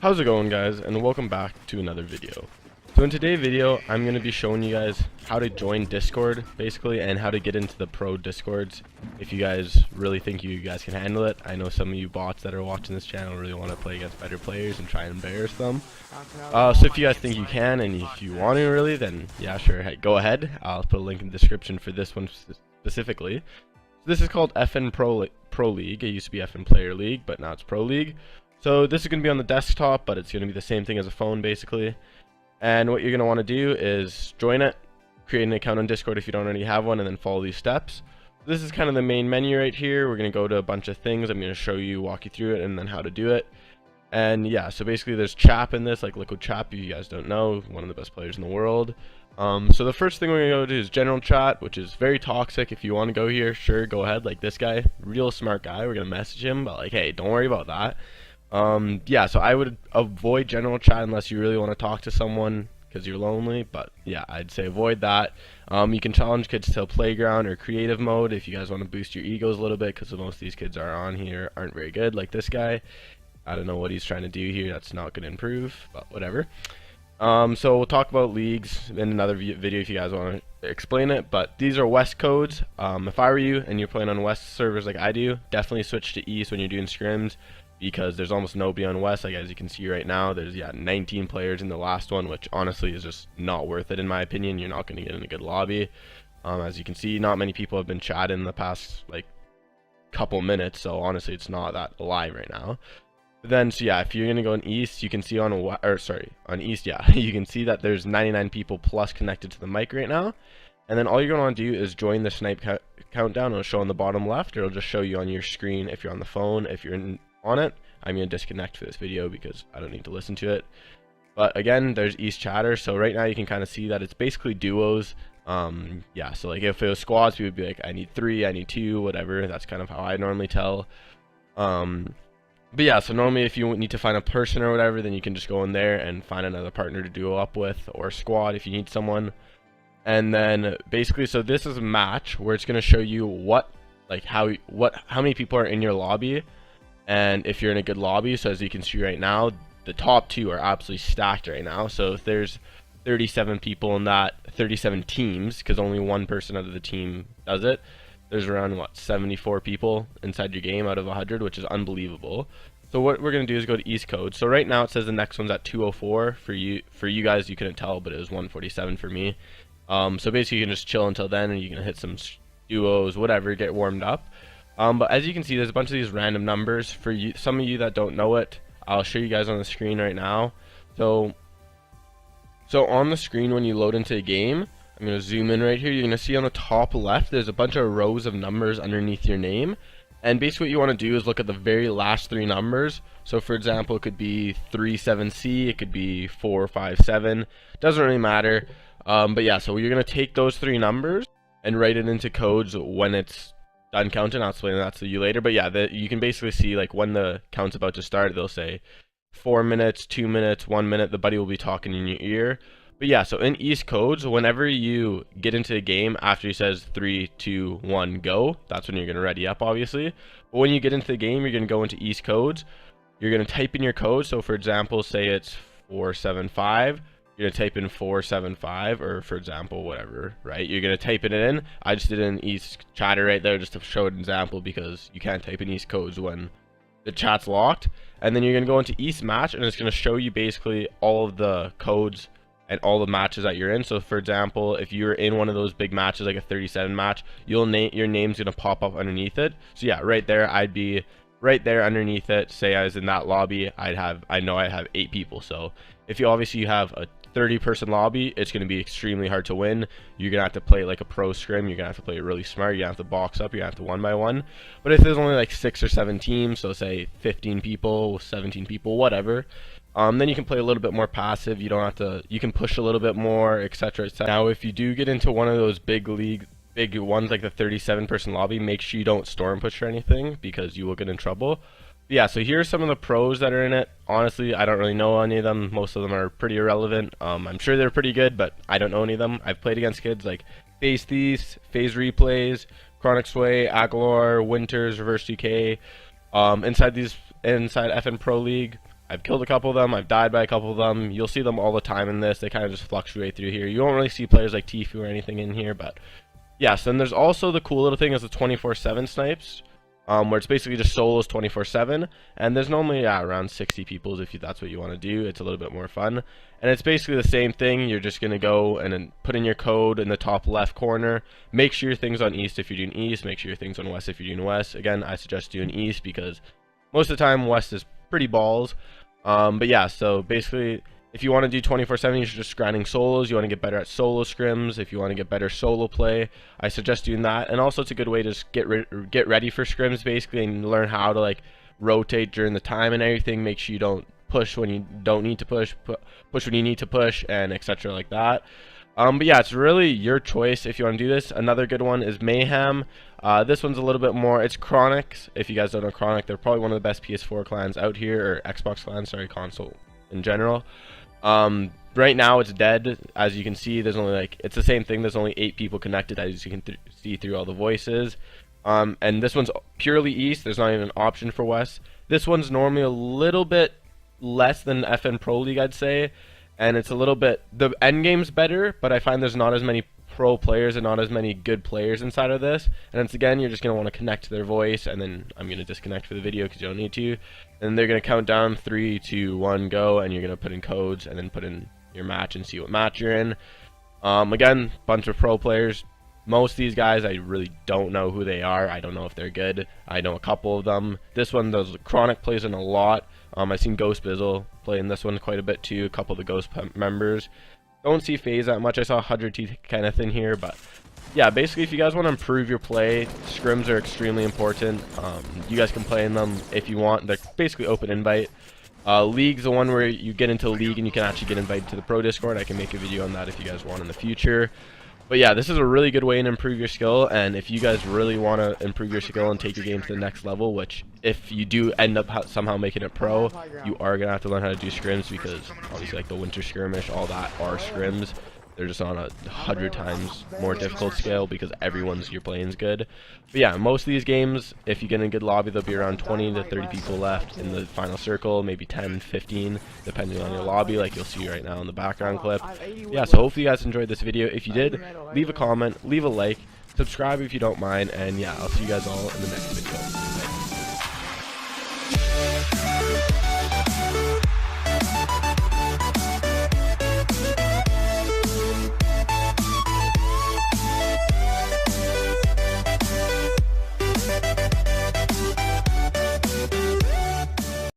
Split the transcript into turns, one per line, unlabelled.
How's it going, guys, and welcome back to another video. So in today's video I'm going to be showing you guys how to join Discord basically, and how to get into the pro Discords if you guys really think you guys can handle it. I know some of you bots that are watching this channel really want to play against better players and try and embarrass them. So if you guys think you can and if you want to really, then yeah, sure, hey, go ahead. I'll put a link in the description for this one specifically. So this is called FN Pro League. It used to be FN Player League, but now it's Pro League. So this is going to be on the desktop, but it's going to be the same thing as a phone basically. And what you're going to want to do is join it, create an account on Discord if you don't already have one, and then follow these steps. This is kind of the main menu right here. We're going to go to a bunch of things. I'm going to show you, walk you through it, and then how to do it. And yeah, so basically there's Chap in this, like Liquid Chap, if you guys don't know, one of the best players in the world. So the first thing we're going to go to is general chat, which is very toxic. If you want to go here, sure, go ahead. Like this guy, real smart guy, we're going to message him, but like, hey, don't worry about that. Yeah, so I would avoid general chat unless you really want to talk to someone because you're lonely, but yeah, I'd say avoid that. You can challenge kids to playground or creative mode if you guys want to boost your egos a little bit, because most of these kids are on here aren't very good, like this guy. I don't know what he's trying to do here. That's not going to improve, but whatever. So we'll talk about leagues in another video if you guys want to explain it, but these are West codes. If I were you and you're playing on West servers like I do, definitely switch to East when you're doing scrims, because there's almost nobody on West. Like as you can see right now, there's 19 players in the last one, which honestly is just not worth it in my opinion. You're not going to get in a good lobby. As you can see, not many people have been chatting in the past like couple minutes, so honestly it's not that alive right now. But then so yeah, if you're gonna go in East, you can see on East, yeah, you can see that there's 99 people plus connected to the mic right now. And then all you're gonna want to do is join the snipe countdown. It'll show on the bottom left, or it'll just show you on your screen if you're on the phone. If you're on it, I'm gonna disconnect for this video because I don't need to listen to it. But again, there's East chatter, so right now you can kind of see that it's basically duos. Yeah, so like if it was squads, we would be like, I need 3, I need 2, whatever. That's kind of how I normally tell. But yeah, so normally if you need to find a person or whatever, then you can just go in there and find another partner to duo up with, or squad if you need someone. And then basically, so this is a match where it's going to show you how many people are in your lobby, and if you're in a good lobby. So as you can see right now, the top 2 are absolutely stacked right now. So if there's 37 people in that, 37 teams, because only one person out of the team does it, there's around 74 people inside your game out of 100, which is unbelievable. So what we're going to do is go to East code. So right now it says the next one's at 204 for you guys. You couldn't tell, but it was 147 for me. So basically you can just chill until then, and you can hit some duos, whatever, get warmed up. But as you can see, there's a bunch of these random numbers. For you, some of you that don't know it, I'll show you guys on the screen right now. So on the screen when you load into a game, I'm going to zoom in right here. You're going to see on the top left, there's a bunch of rows of numbers underneath your name. And basically what you want to do is look at the very last 3 numbers. So for example, it could be 37C, it could be 457, doesn't really matter. But yeah, so you're going to take those 3 numbers and write it into codes when it's done counting. I'll explain that to you later. But yeah, you can basically see like when the count's about to start, they'll say 4 minutes, 2 minutes, 1 minute. The buddy will be talking in your ear. But yeah, so in East codes, whenever you get into a game after he says 3, 2, 1, go, that's when you're going to ready up, obviously. But when you get into the game, you're going to go into East codes. You're going to type in your code. So for example, say it's 475. You're going to type in 475, or for example, whatever, right? You're going to type it in. I just did an East chatter right there just to show an example, because you can't type in East codes when the chat's locked. And then you're going to go into East match, and it's going to show you basically all of the codes and all the matches that you're in. So for example, if you're in one of those big matches, like a 37 match, your name's going to pop up underneath it. So yeah, right there, I'd be right there underneath it. Say I was in that lobby, I know I have 8 people. So if you have a 30-person lobby, it's going to be extremely hard to win. You're going to have to play like a pro scrim. You're going to have to play it really smart. You're going to have to box up. You're going to have to 1 by 1. But if there's only like 6 or 7 teams, so say 15 people, 17 people, whatever, then you can play a little bit more passive. You don't have to, you can push a little bit more, etc, etc. Now if you do get into one of those big ones like the 37-person lobby, make sure you don't storm push or anything, because you will get in trouble. Yeah, so here's some of the pros that are in it. Honestly, I don't really know any of them. Most of them are pretty irrelevant. I'm sure they're pretty good, but I don't know any of them. I've played against kids like Phase Thieves, Phase Replays, Chronic Sway, Aguilar, Winters, Reverse DK. Inside FN Pro League, I've killed a couple of them, I've died by a couple of them. You'll see them all the time in this. They kind of just fluctuate through here. You won't really see players like Tfue or anything in here, but yes. Then there's also the cool little thing is the 24/7 snipes, where it's basically just solos 24/7, and there's normally around 60 people if that's what you want to do. It's a little bit more fun, and it's basically the same thing. You're just gonna go and then put in your code in the top left corner. Make sure your thing's on east if you're doing east. Make sure your thing's on west if you're doing west. Again, I suggest doing east because most of the time west is pretty balls. But yeah, so basically, if you want to do 24/7, you're just grinding solos. You want to get better at solo scrims. If you want to get better solo play, I suggest doing that. And also, it's a good way to just get ready for scrims, basically, and learn how to like rotate during the time and everything. Make sure you don't push when you don't need to push, push when you need to push, and etc. like that. But yeah, it's really your choice if you want to do this. Another good one is Mayhem. This one's a little bit more, it's Chronics. If you guys don't know Chronic, they're probably one of the best PS4 clans out here, or Xbox clans, sorry, console in general. Right now it's dead. As you can see, there's only like, it's the same thing, there's only 8 people connected, as you can see through all the voices. And this one's purely east, there's not even an option for west. This one's normally a little bit less than FN Pro League, I'd say, and it's a little bit, the end game's better, but I find there's not as many pro players and not as many good players inside of this. And once again, you're just going to want to connect to their voice, and then I'm going to disconnect for the video because you don't need to, and they're going to count down 3, 2, 1, go, and you're going to put in codes and then put in your match and see what match you're in. Again, bunch of pro players. Most of these guys I really don't know who they are. I don't know if they're good. I know a couple of them. This one, those Chronic plays in a lot. I've seen Ghost Bizzle play in this one quite a bit too, a couple of the Ghost members. Don't see FaZe that much. I saw 100T kind of in here, but yeah, basically if you guys want to improve your play, scrims are extremely important. You guys can play in them if you want. They're basically open invite. League's the one where you get into League and you can actually get invited to the Pro Discord. I can make a video on that if you guys want in the future. But yeah, this is a really good way to improve your skill, and if you guys really want to improve your skill and take your game to the next level, which if you do end up somehow making it pro, you are going to have to learn how to do scrims, because obviously like the winter skirmish, all that are scrims. They're just on a 100 times more difficult scale because you're playing's good. But yeah, most of these games, if you get in a good lobby, there'll be around 20 to 30 people left in the final circle, maybe 10, 15, depending on your lobby, like you'll see right now in the background clip. Yeah, so hopefully you guys enjoyed this video. If you did, leave a comment, leave a like, subscribe if you don't mind, and yeah, I'll see you guys all in the next video. Bye.